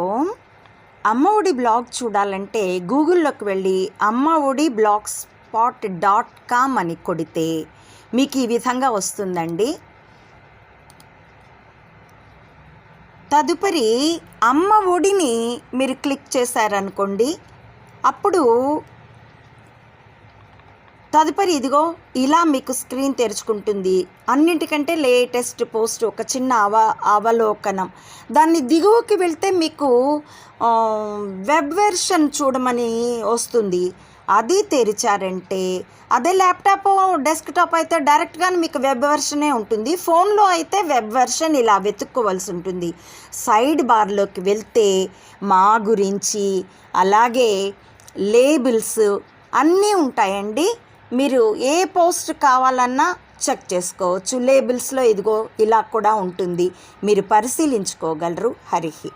ఓం. అమ్మ ఒడి బ్లాగ్ చూడాలంటే గూగుల్లోకి వెళ్ళి అమ్మ ఒడి blogspot.com అని కొడితే మీకు ఈ విధంగా వస్తుందండి. తదుపరి అమ్మ ఒడిని మీరు క్లిక్ చేశారనుకోండి, అప్పుడు తదుపరి ఇదిగో ఇలా మీకు స్క్రీన్ తెరుచుకుంటుంది. అన్నింటికంటే లేటెస్ట్ పోస్ట్ ఒక చిన్న అవలోకనం. దాన్ని దిగువకి వెళ్తే మీకు వెబ్ వెర్షన్ చూడమని వస్తుంది. అది తెరిచారంటే అదే ల్యాప్టాప్ డెస్క్టాప్ అయితే డైరెక్ట్గా మీకు వెబ్ వెర్షనే ఉంటుంది. ఫోన్లో అయితే వెబ్ వెర్షన్ ఇలా వెతుక్కోవాల్సి ఉంటుంది. సైడ్ బార్లోకి వెళ్తే మా గురించి అలాగే లేబుల్స్ అన్నీ ఉంటాయండి. మీరు ఏ పోస్ట్ కావాలన్నా చెక్ చేసుకోవచ్చు. లేబుల్స్లో ఇదిగో ఇలా కూడా ఉంటుంది, మీరు పరిశీలించుకోగలరు. హరి.